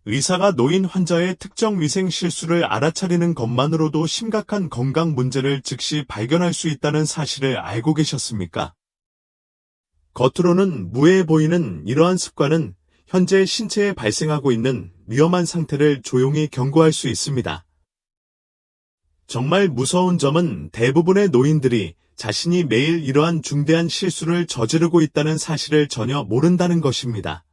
의사가 노인 환자의 특정 위생 실수를 알아차리는 것만으로도 심각한 건강 문제를 즉시 발견할 수 있다는 사실을 알고 계셨습니까? 겉으로는 무해해 보이는 이러한 습관은 현재 신체에 발생하고 있는 위험한 상태를 조용히 경고할 수 있습니다. 정말 무서운 점은 대부분의 노인들이 자신이 매일 이러한 중대한 실수를 저지르고 있다는 사실을 전혀 모른다는 것입니다.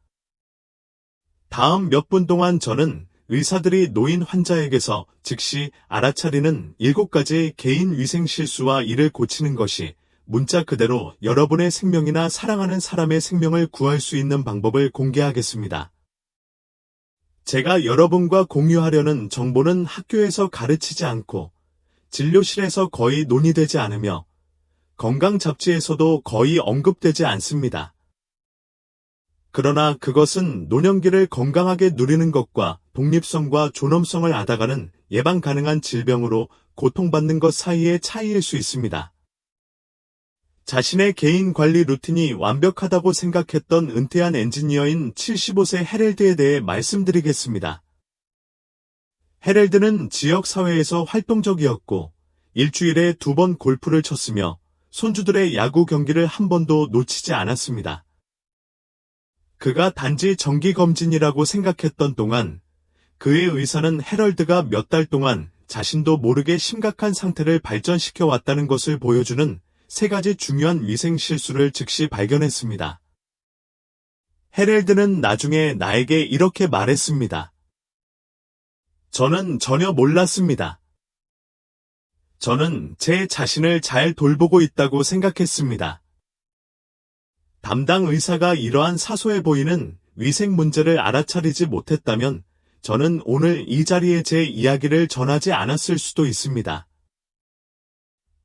다음 몇 분 동안 저는 의사들이 노인 환자에게서 즉시 알아차리는 7가지 개인 위생 실수와 이를 고치는 것이 문자 그대로 여러분의 생명이나 사랑하는 사람의 생명을 구할 수 있는 방법을 공개하겠습니다. 제가 여러분과 공유하려는 정보는 학교에서 가르치지 않고 진료실에서 거의 논의되지 않으며 건강 잡지에서도 거의 언급되지 않습니다. 그러나 그것은 노년기를 건강하게 누리는 것과 독립성과 존엄성을 앗아가는 예방 가능한 질병으로 고통받는 것 사이의 차이일 수 있습니다. 자신의 개인 관리 루틴이 완벽하다고 생각했던 은퇴한 엔지니어인 75세 헤럴드에 대해 말씀드리겠습니다. 헤럴드는 지역사회에서 활동적이었고 일주일에 2번 골프를 쳤으며 손주들의 야구 경기를 한 번도 놓치지 않았습니다. 그가 단지 정기검진이라고 생각했던 동안 그의 의사는 헤럴드가 몇 달 동안 자신도 모르게 심각한 상태를 발전시켜 왔다는 것을 보여주는 3가지 중요한 위생 실수를 즉시 발견했습니다. 헤럴드는 나중에 나에게 이렇게 말했습니다. 저는 전혀 몰랐습니다. 저는 제 자신을 잘 돌보고 있다고 생각했습니다. 담당 의사가 이러한 사소해 보이는 위생 문제를 알아차리지 못했다면 저는 오늘 이 자리에 제 이야기를 전하지 않았을 수도 있습니다.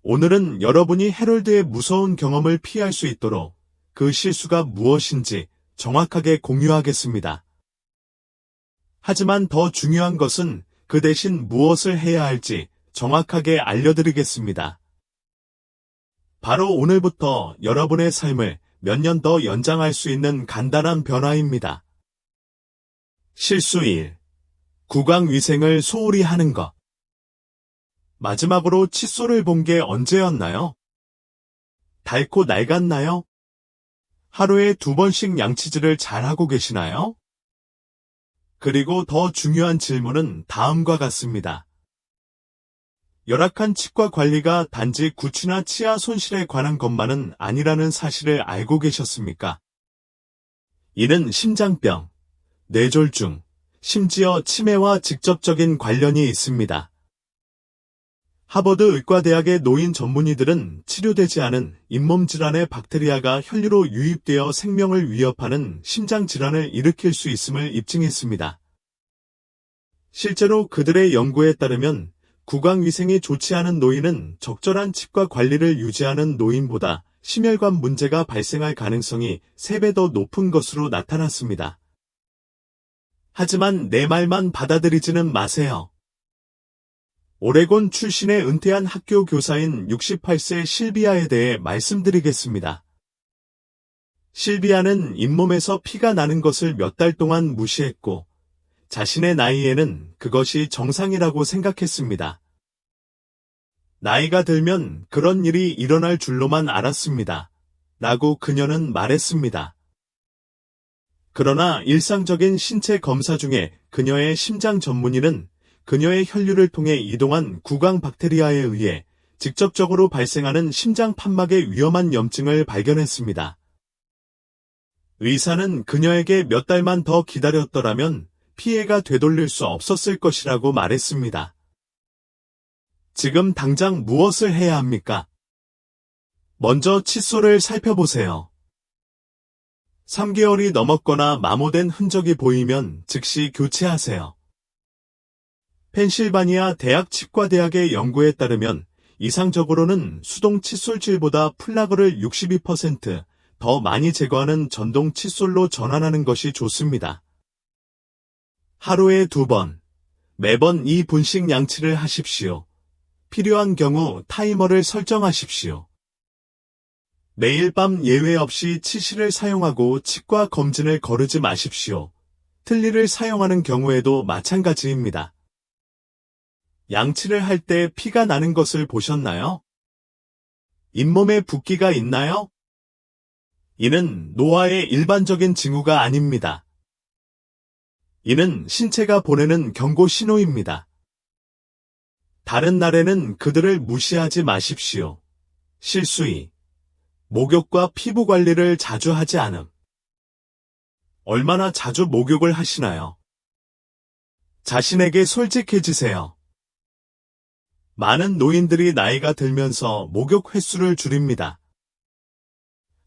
오늘은 여러분이 헤럴드의 무서운 경험을 피할 수 있도록 그 실수가 무엇인지 정확하게 공유하겠습니다. 하지만 더 중요한 것은 그 대신 무엇을 해야 할지 정확하게 알려드리겠습니다. 바로 오늘부터 여러분의 삶을 몇 년 더 연장할 수 있는 간단한 변화입니다. 실수 1. 구강위생을 소홀히 하는 것. 마지막으로 칫솔을 본 게 언제였나요? 닳고 낡았나요? 하루에 2번씩 양치질을 잘하고 계시나요? 그리고 더 중요한 질문은 다음과 같습니다. 열악한 치과 관리가 단지 구취나 치아 손실에 관한 것만은 아니라는 사실을 알고 계셨습니까? 이는 심장병, 뇌졸중, 심지어 치매와 직접적인 관련이 있습니다. 하버드 의과대학의 노인 전문의들은 치료되지 않은 잇몸 질환의 박테리아가 혈류로 유입되어 생명을 위협하는 심장 질환을 일으킬 수 있음을 입증했습니다. 실제로 그들의 연구에 따르면 구강위생이 좋지 않은 노인은 적절한 치과 관리를 유지하는 노인보다 심혈관 문제가 발생할 가능성이 3배 더 높은 것으로 나타났습니다. 하지만 내 말만 받아들이지는 마세요. 오레곤 출신의 은퇴한 학교 교사인 68세 실비아에 대해 말씀드리겠습니다. 실비아는 잇몸에서 피가 나는 것을 몇 달 동안 무시했고 자신의 나이에는 그것이 정상이라고 생각했습니다. 나이가 들면 그런 일이 일어날 줄로만 알았습니다. 라고 그녀는 말했습니다. 그러나 일상적인 신체 검사 중에 그녀의 심장 전문의는 그녀의 혈류를 통해 이동한 구강 박테리아에 의해 직접적으로 발생하는 심장 판막의 위험한 염증을 발견했습니다. 의사는 그녀에게 몇 달만 더 기다렸더라면 피해가 되돌릴 수 없었을 것이라고 말했습니다. 지금 당장 무엇을 해야 합니까? 먼저 칫솔을 살펴보세요. 3개월이 넘었거나 마모된 흔적이 보이면 즉시 교체하세요. 펜실바니아 대학 치과대학의 연구에 따르면 이상적으로는 수동 칫솔질보다 플라그를 62% 더 많이 제거하는 전동 칫솔로 전환하는 것이 좋습니다. 하루에 2번, 매번 2분씩 양치를 하십시오. 필요한 경우 타이머를 설정하십시오. 매일 밤 예외 없이 치실을 사용하고 치과 검진을 거르지 마십시오. 틀니를 사용하는 경우에도 마찬가지입니다. 양치를 할 때 피가 나는 것을 보셨나요? 잇몸에 붓기가 있나요? 이는 노화의 일반적인 징후가 아닙니다. 이는 신체가 보내는 경고 신호입니다. 다른 날에는 그들을 무시하지 마십시오. 실수 2. 목욕과 피부 관리를 자주 하지 않음. 얼마나 자주 목욕을 하시나요? 자신에게 솔직해지세요. 많은 노인들이 나이가 들면서 목욕 횟수를 줄입니다.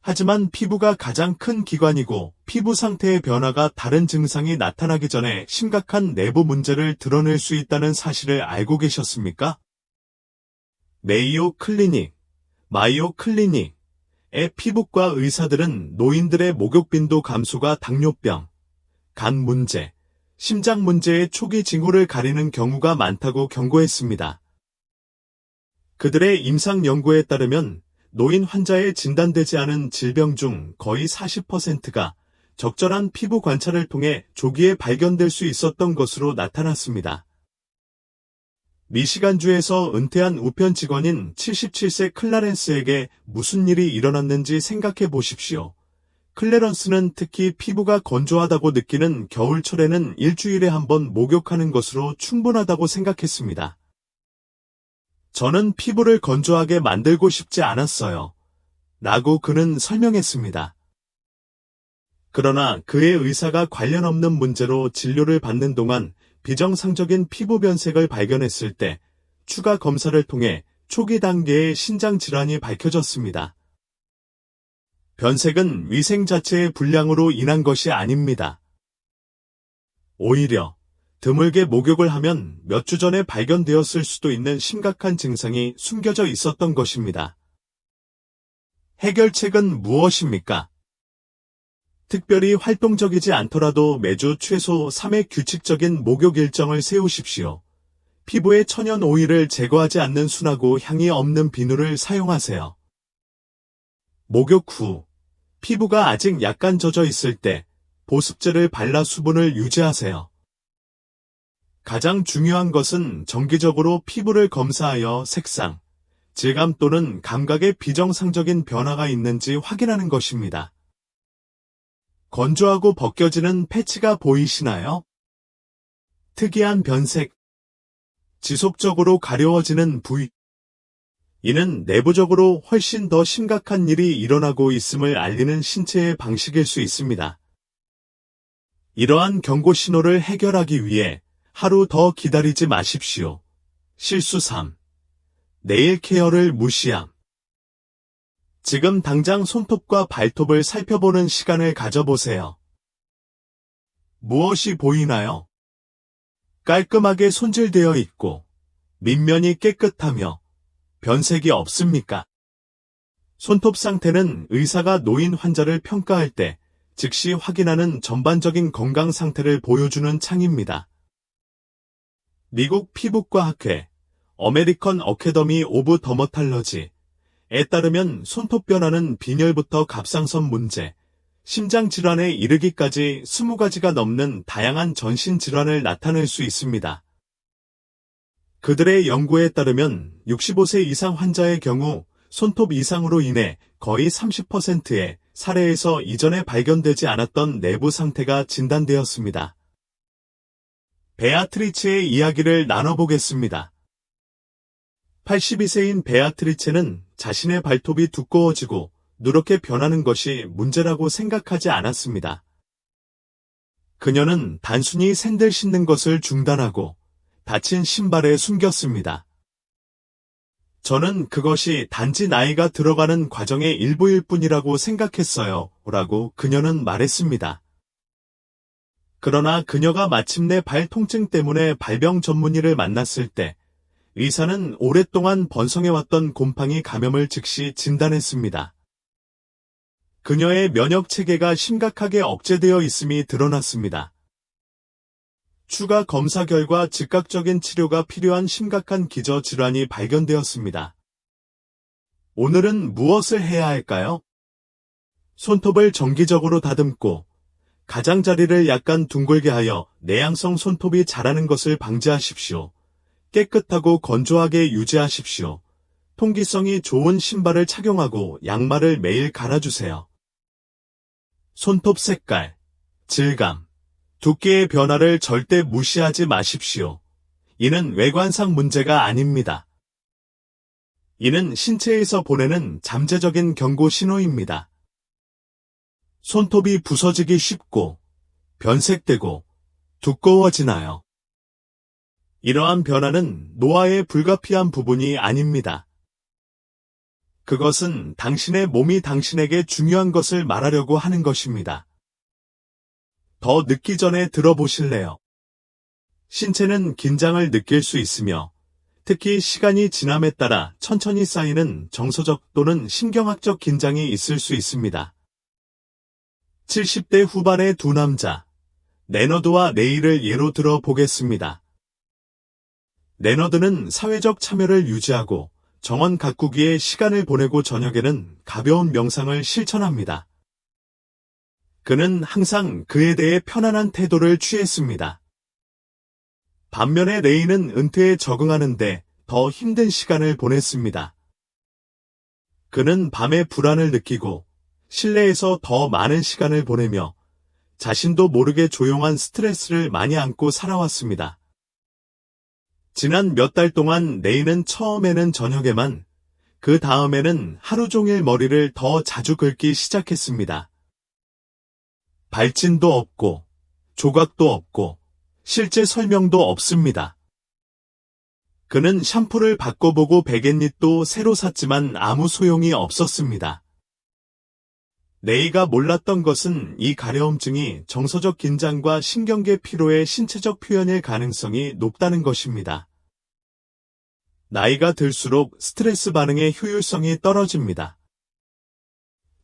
하지만 피부가 가장 큰 기관이고 피부 상태의 변화가 다른 증상이 나타나기 전에 심각한 내부 문제를 드러낼 수 있다는 사실을 알고 계셨습니까? 메이오 클리닉, 마이오 클리닉의 피부과 의사들은 노인들의 목욕 빈도 감소가 당뇨병, 간 문제, 심장 문제의 초기 징후를 가리는 경우가 많다고 경고했습니다. 그들의 임상 연구에 따르면 노인 환자에 진단되지 않은 질병 중 거의 40%가 적절한 피부 관찰을 통해 조기에 발견될 수 있었던 것으로 나타났습니다. 미시간주에서 은퇴한 우편 직원인 77세 클라렌스에게 무슨 일이 일어났는지 생각해 보십시오. 클래런스는 특히 피부가 건조하다고 느끼는 겨울철에는 일주일에 한 번 목욕하는 것으로 충분하다고 생각했습니다. 저는 피부를 건조하게 만들고 싶지 않았어요. 라고 그는 설명했습니다. 그러나 그의 의사가 관련 없는 문제로 진료를 받는 동안 비정상적인 피부 변색을 발견했을 때 추가 검사를 통해 초기 단계의 신장 질환이 밝혀졌습니다. 변색은 위생 자체의 불량으로 인한 것이 아닙니다. 오히려 드물게 목욕을 하면 몇 주 전에 발견되었을 수도 있는 심각한 증상이 숨겨져 있었던 것입니다. 해결책은 무엇입니까? 특별히 활동적이지 않더라도 매주 최소 3회 규칙적인 목욕 일정을 세우십시오. 피부에 천연 오일을 제거하지 않는 순하고 향이 없는 비누를 사용하세요. 목욕 후, 피부가 아직 약간 젖어 있을 때 보습제를 발라 수분을 유지하세요. 가장 중요한 것은 정기적으로 피부를 검사하여 색상, 질감 또는 감각에 비정상적인 변화가 있는지 확인하는 것입니다. 건조하고 벗겨지는 패치가 보이시나요? 특이한 변색, 지속적으로 가려워지는 부위. 이는 내부적으로 훨씬 더 심각한 일이 일어나고 있음을 알리는 신체의 방식일 수 있습니다. 이러한 경고 신호를 해결하기 위해 하루 더 기다리지 마십시오. 실수 3. 네일 케어를 무시함. 지금 당장 손톱과 발톱을 살펴보는 시간을 가져보세요. 무엇이 보이나요? 깔끔하게 손질되어 있고 밑면이 깨끗하며 변색이 없습니까? 손톱 상태는 의사가 노인 환자를 평가할 때 즉시 확인하는 전반적인 건강 상태를 보여주는 창입니다. 미국 피부과학회 어메리컨 어캐더미 오브 더머탈러지에 따르면 손톱 변화는 빈혈부터 갑상선 문제, 심장 질환에 이르기까지 20가지가 넘는 다양한 전신 질환을 나타낼 수 있습니다. 그들의 연구에 따르면 65세 이상 환자의 경우 손톱 이상으로 인해 거의 30%의 사례에서 이전에 발견되지 않았던 내부 상태가 진단되었습니다. 베아트리체의 이야기를 나눠보겠습니다. 82세인 베아트리체는 자신의 발톱이 두꺼워지고 누렇게 변하는 것이 문제라고 생각하지 않았습니다. 그녀는 단순히 샌들 신는 것을 중단하고 다친 신발에 숨겼습니다. 저는 그것이 단지 나이가 들어가는 과정의 일부일 뿐이라고 생각했어요. 라고 그녀는 말했습니다. 그러나 그녀가 마침내 발 통증 때문에 발병 전문의를 만났을 때 의사는 오랫동안 번성해왔던 곰팡이 감염을 즉시 진단했습니다. 그녀의 면역 체계가 심각하게 억제되어 있음이 드러났습니다. 추가 검사 결과 즉각적인 치료가 필요한 심각한 기저 질환이 발견되었습니다. 오늘은 무엇을 해야 할까요? 손톱을 정기적으로 다듬고 가장자리를 약간 둥글게 하여 내향성 손톱이 자라는 것을 방지하십시오. 깨끗하고 건조하게 유지하십시오. 통기성이 좋은 신발을 착용하고 양말을 매일 갈아주세요. 손톱 색깔, 질감, 두께의 변화를 절대 무시하지 마십시오. 이는 외관상 문제가 아닙니다. 이는 신체에서 보내는 잠재적인 경고 신호입니다. 손톱이 부서지기 쉽고 변색되고 두꺼워지나요? 이러한 변화는 노화의 불가피한 부분이 아닙니다. 그것은 당신의 몸이 당신에게 중요한 것을 말하려고 하는 것입니다. 더 늦기 전에 들어보실래요? 신체는 긴장을 느낄 수 있으며 특히 시간이 지남에 따라 천천히 쌓이는 정서적 또는 신경학적 긴장이 있을 수 있습니다. 70대 후반의 두 남자, 레너드와 레이를 예로 들어 보겠습니다. 레너드는 사회적 참여를 유지하고 정원 가꾸기에 시간을 보내고 저녁에는 가벼운 명상을 실천합니다. 그는 항상 그에 대해 편안한 태도를 취했습니다. 반면에 레이는 은퇴에 적응하는데 더 힘든 시간을 보냈습니다. 그는 밤에 불안을 느끼고 실내에서 더 많은 시간을 보내며 자신도 모르게 조용한 스트레스를 많이 안고 살아왔습니다. 지난 몇 달 동안 레이는 처음에는 저녁에만, 그 다음에는 하루 종일 머리를 더 자주 긁기 시작했습니다. 발진도 없고 조각도 없고 실제 설명도 없습니다. 그는 샴푸를 바꿔보고 베갯잎도 새로 샀지만 아무 소용이 없었습니다. 레이가 몰랐던 것은 이 가려움증이 정서적 긴장과 신경계 피로의 신체적 표현일 가능성이 높다는 것입니다. 나이가 들수록 스트레스 반응의 효율성이 떨어집니다.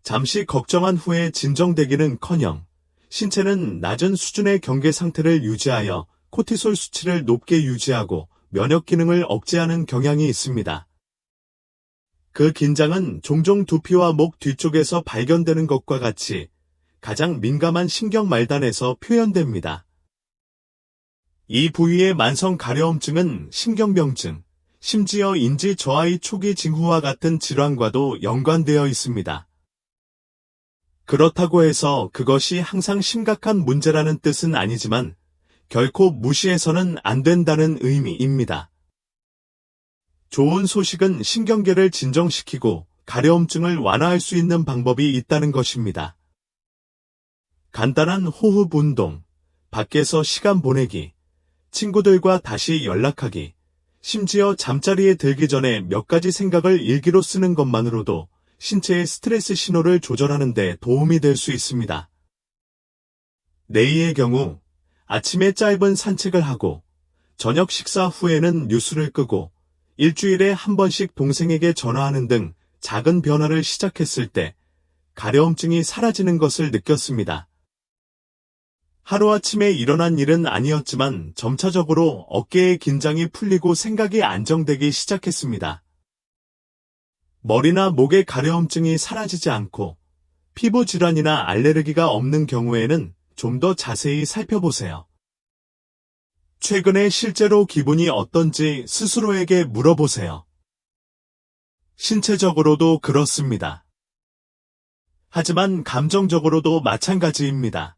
잠시 걱정한 후에 진정되기는커녕 신체는 낮은 수준의 경계 상태를 유지하여 코티솔 수치를 높게 유지하고 면역 기능을 억제하는 경향이 있습니다. 그 긴장은 종종 두피와 목 뒤쪽에서 발견되는 것과 같이 가장 민감한 신경 말단에서 표현됩니다. 이 부위의 만성 가려움증은 신경병증, 심지어 인지 저하의 초기 징후와 같은 질환과도 연관되어 있습니다. 그렇다고 해서 그것이 항상 심각한 문제라는 뜻은 아니지만 결코 무시해서는 안 된다는 의미입니다. 좋은 소식은 신경계를 진정시키고 가려움증을 완화할 수 있는 방법이 있다는 것입니다. 간단한 호흡 운동, 밖에서 시간 보내기, 친구들과 다시 연락하기, 심지어 잠자리에 들기 전에 몇 가지 생각을 일기로 쓰는 것만으로도 신체의 스트레스 신호를 조절하는 데 도움이 될 수 있습니다. 레이의 경우 아침에 짧은 산책을 하고 저녁 식사 후에는 뉴스를 끄고 일주일에 한 번씩 동생에게 전화하는 등 작은 변화를 시작했을 때 가려움증이 사라지는 것을 느꼈습니다. 하루아침에 일어난 일은 아니었지만 점차적으로 어깨의 긴장이 풀리고 생각이 안정되기 시작했습니다. 머리나 목의 가려움증이 사라지지 않고 피부 질환이나 알레르기가 없는 경우에는 좀 더 자세히 살펴보세요. 최근에 실제로 기분이 어떤지 스스로에게 물어보세요. 신체적으로도 그렇습니다. 하지만 감정적으로도 마찬가지입니다.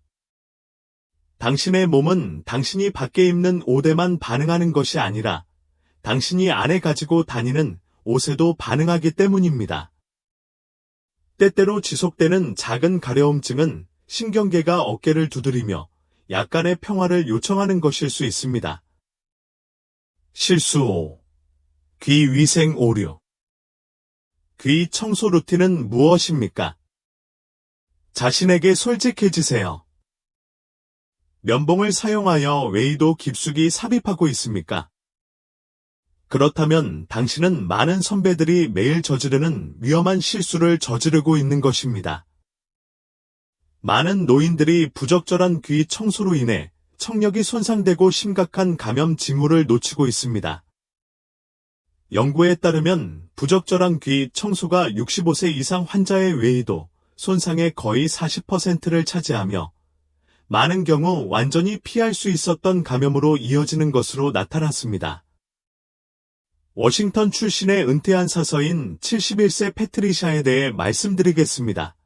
당신의 몸은 당신이 밖에 입는 옷에만 반응하는 것이 아니라 당신이 안에 가지고 다니는 옷에도 반응하기 때문입니다. 때때로 지속되는 작은 가려움증은 신경계가 어깨를 두드리며 약간의 평화를 요청하는 것일 수 있습니다. 실수 5. 귀 위생 오류. 귀 청소 루틴은 무엇입니까? 자신에게 솔직해지세요. 면봉을 사용하여 웨이도 깊숙이 삽입하고 있습니까? 그렇다면 당신은 많은 선배들이 매일 저지르는 위험한 실수를 저지르고 있는 것입니다. 많은 노인들이 부적절한 귀 청소로 인해 청력이 손상되고 심각한 감염 징후를 놓치고 있습니다. 연구에 따르면 부적절한 귀 청소가 65세 이상 환자의 웨이도 손상의 거의 40%를 차지하며 많은 경우 완전히 피할 수 있었던 감염으로 이어지는 것으로 나타났습니다. 워싱턴 출신의 은퇴한 사서인 71세 패트리샤에 대해 말씀드리겠습니다.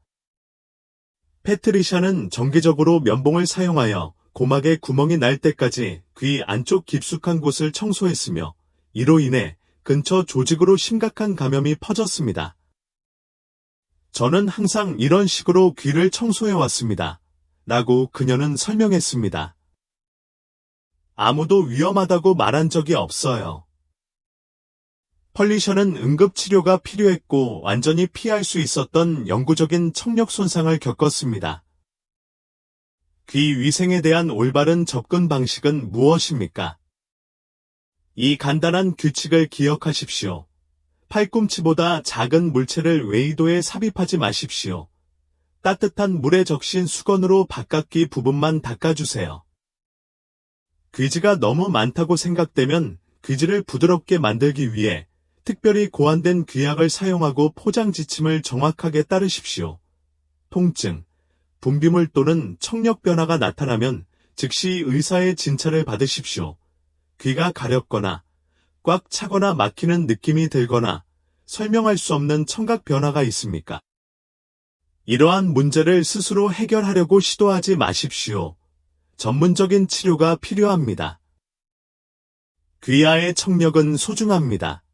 패트리샤는 정기적으로 면봉을 사용하여 고막에 구멍이 날 때까지 귀 안쪽 깊숙한 곳을 청소했으며 이로 인해 근처 조직으로 심각한 감염이 퍼졌습니다. 저는 항상 이런 식으로 귀를 청소해왔습니다. 라고 그녀는 설명했습니다. 아무도 위험하다고 말한 적이 없어요. 펄리셔는 응급치료가 필요했고 완전히 피할 수 있었던 영구적인 청력 손상을 겪었습니다. 귀 위생에 대한 올바른 접근 방식은 무엇입니까? 이 간단한 규칙을 기억하십시오. 팔꿈치보다 작은 물체를 외이도에 삽입하지 마십시오. 따뜻한 물에 적신 수건으로 바깥귀 부분만 닦아주세요. 귀지가 너무 많다고 생각되면 귀지를 부드럽게 만들기 위해 특별히 고안된 귀약을 사용하고 포장 지침을 정확하게 따르십시오. 통증, 분비물 또는 청력 변화가 나타나면 즉시 의사의 진찰을 받으십시오. 귀가 가렵거나 꽉 차거나 막히는 느낌이 들거나 설명할 수 없는 청각 변화가 있습니까? 이러한 문제를 스스로 해결하려고 시도하지 마십시오. 전문적인 치료가 필요합니다. 귀하의 청력은 소중합니다.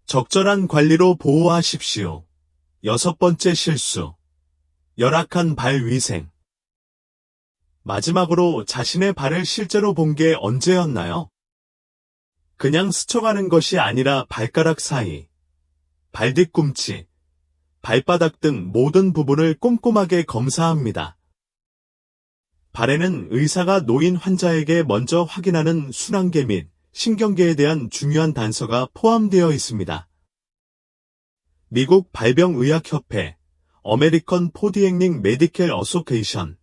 적절한 관리로 보호하십시오. 6번째 실수. 열악한 발 위생. 마지막으로 자신의 발을 실제로 본 게 언제였나요? 그냥 스쳐가는 것이 아니라 발가락 사이, 발 뒤꿈치, 발바닥 등 모든 부분을 꼼꼼하게 검사합니다. 발에는 의사가 노인 환자에게 먼저 확인하는 순환계 및 신경계에 대한 중요한 단서가 포함되어 있습니다. 미국 발병의학협회, 어메리컨 포디앵링 메디컬 어소케이션의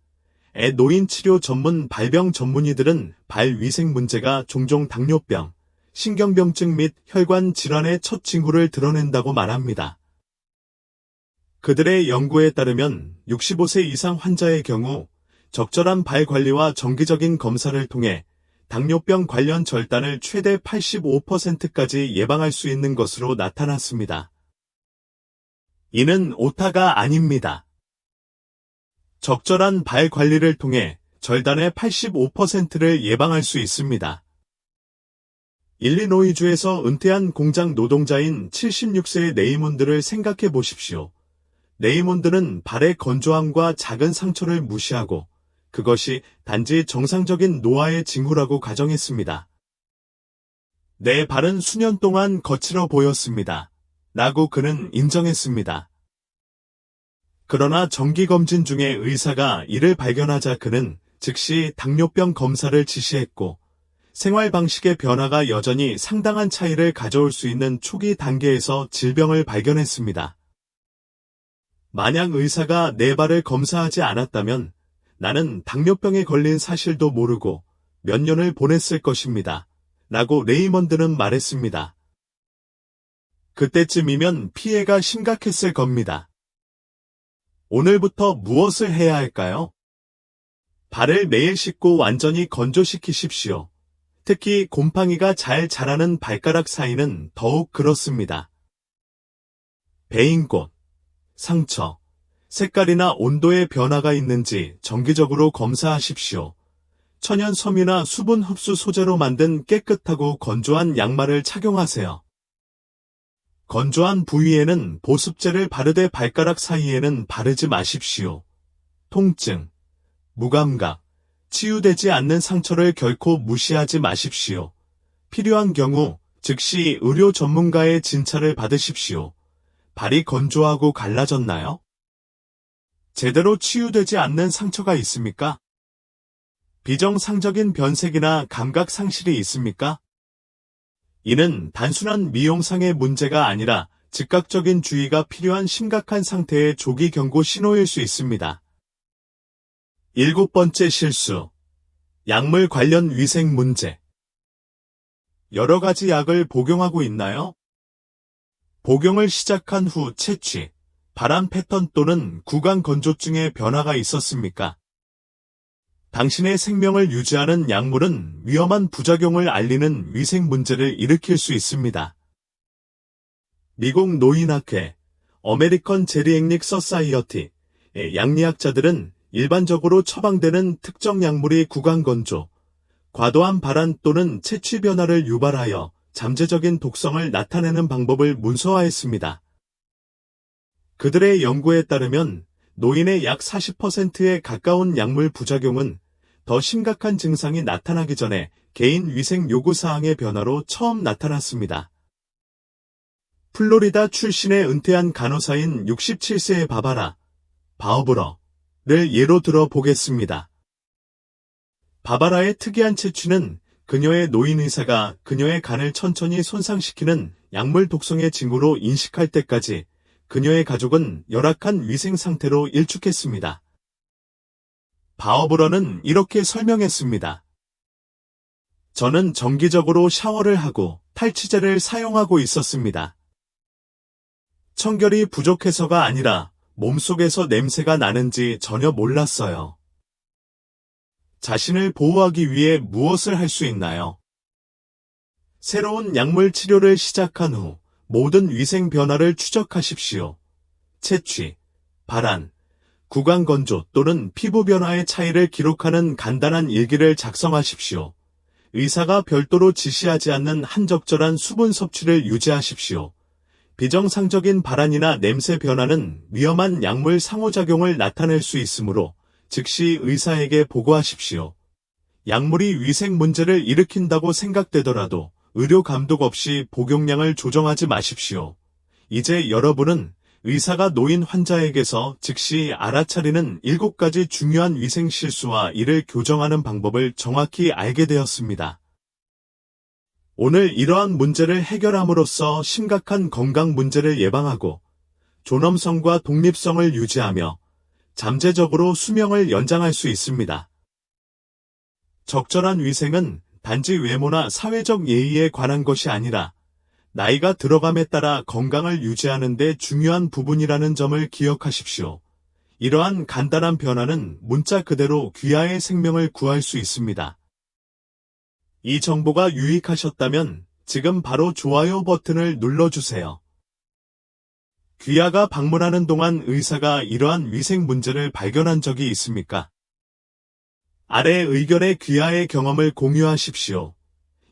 노인 치료 전문 발병 전문의들은 발 위생 문제가 종종 당뇨병, 신경병증 및 혈관 질환의 첫 징후를 드러낸다고 말합니다. 그들의 연구에 따르면 65세 이상 환자의 경우 적절한 발 관리와 정기적인 검사를 통해 당뇨병 관련 절단을 최대 85%까지 예방할 수 있는 것으로 나타났습니다. 이는 오타가 아닙니다. 적절한 발 관리를 통해 절단의 85%를 예방할 수 있습니다. 일리노이주에서 은퇴한 공장 노동자인 76세의 레이몬드를 생각해 보십시오. 레이몬드는 발의 건조함과 작은 상처를 무시하고 그것이 단지 정상적인 노화의 징후라고 가정했습니다. 내 발은 수년 동안 거칠어 보였습니다. 라고 그는 인정했습니다. 그러나 정기검진 중에 의사가 이를 발견하자 그는 즉시 당뇨병 검사를 지시했고 생활 방식의 변화가 여전히 상당한 차이를 가져올 수 있는 초기 단계에서 질병을 발견했습니다. 만약 의사가 내 발을 검사하지 않았다면 나는 당뇨병에 걸린 사실도 모르고 몇 년을 보냈을 것입니다. 라고 레이먼드는 말했습니다. 그때쯤이면 피해가 심각했을 겁니다. 오늘부터 무엇을 해야 할까요? 발을 매일 씻고 완전히 건조시키십시오. 특히 곰팡이가 잘 자라는 발가락 사이는 더욱 그렇습니다. 베인 곳, 상처, 색깔이나 온도의 변화가 있는지 정기적으로 검사하십시오. 천연 섬유나 수분 흡수 소재로 만든 깨끗하고 건조한 양말을 착용하세요. 건조한 부위에는 보습제를 바르되 발가락 사이에는 바르지 마십시오. 통증, 무감각, 치유되지 않는 상처를 결코 무시하지 마십시오. 필요한 경우 즉시 의료 전문가의 진찰을 받으십시오. 발이 건조하고 갈라졌나요? 제대로 치유되지 않는 상처가 있습니까? 비정상적인 변색이나 감각 상실이 있습니까? 이는 단순한 미용상의 문제가 아니라 즉각적인 주의가 필요한 심각한 상태의 조기 경고 신호일 수 있습니다. 7번째 실수. 약물 관련 위생 문제. 여러 가지 약을 복용하고 있나요? 복용을 시작한 후 채취, 발한 패턴 또는 구강 건조증의 변화가 있었습니까? 당신의 생명을 유지하는 약물은 위험한 부작용을 알리는 위생 문제를 일으킬 수 있습니다. 미국 노인학회, 어메리컨 제리액닉 서사이어티의 양리학자들은 일반적으로 처방되는 특정 약물이 구강건조, 과도한 발한 또는 채취 변화를 유발하여 잠재적인 독성을 나타내는 방법을 문서화했습니다. 그들의 연구에 따르면 노인의 약 40%에 가까운 약물 부작용은 더 심각한 증상이 나타나기 전에 개인 위생 요구사항의 변화로 처음 나타났습니다. 플로리다 출신의 은퇴한 간호사인 67세의 바바라 바우브러를 예로 들어 보겠습니다. 바바라의 특이한 채취는 그녀의 노인 의사가 그녀의 간을 천천히 손상시키는 약물 독성의 징후로 인식할 때까지 그녀의 가족은 열악한 위생 상태로 일축했습니다. 바우브러는 이렇게 설명했습니다. 저는 정기적으로 샤워를 하고 탈취제를 사용하고 있었습니다. 청결이 부족해서가 아니라 몸속에서 냄새가 나는지 전혀 몰랐어요. 자신을 보호하기 위해 무엇을 할 수 있나요? 새로운 약물 치료를 시작한 후 모든 위생 변화를 추적하십시오. 채취, 발한, 구강 건조 또는 피부 변화의 차이를 기록하는 간단한 일기를 작성하십시오. 의사가 별도로 지시하지 않는 한적절한 수분 섭취를 유지하십시오. 비정상적인 발한이나 냄새 변화는 위험한 약물 상호작용을 나타낼 수 있으므로 즉시 의사에게 보고하십시오. 약물이 위생 문제를 일으킨다고 생각되더라도 의료 감독 없이 복용량을 조정하지 마십시오. 이제 여러분은 의사가 노인 환자에게서 즉시 알아차리는 7가지 중요한 위생 실수와 이를 교정하는 방법을 정확히 알게 되었습니다. 오늘 이러한 문제를 해결함으로써 심각한 건강 문제를 예방하고 존엄성과 독립성을 유지하며 잠재적으로 수명을 연장할 수 있습니다. 적절한 위생은 단지 외모나 사회적 예의에 관한 것이 아니라 나이가 들어감에 따라 건강을 유지하는 데 중요한 부분이라는 점을 기억하십시오. 이러한 간단한 변화는 문자 그대로 귀하의 생명을 구할 수 있습니다. 이 정보가 유익하셨다면 지금 바로 좋아요 버튼을 눌러주세요. 귀하가 방문하는 동안 의사가 이러한 위생 문제를 발견한 적이 있습니까? 아래 의견의 귀하의 경험을 공유하십시오.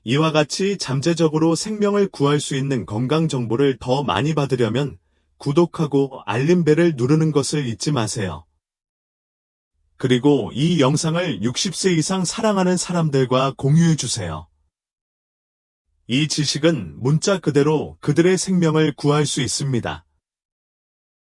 이와 같이 잠재적으로 생명을 구할 수 있는 건강 정보를 더 많이 받으려면 구독하고 알림벨을 누르는 것을 잊지 마세요. 그리고 이 영상을 60세 이상 사랑하는 사람들과 공유해주세요. 이 지식은 문자 그대로 그들의 생명을 구할 수 있습니다.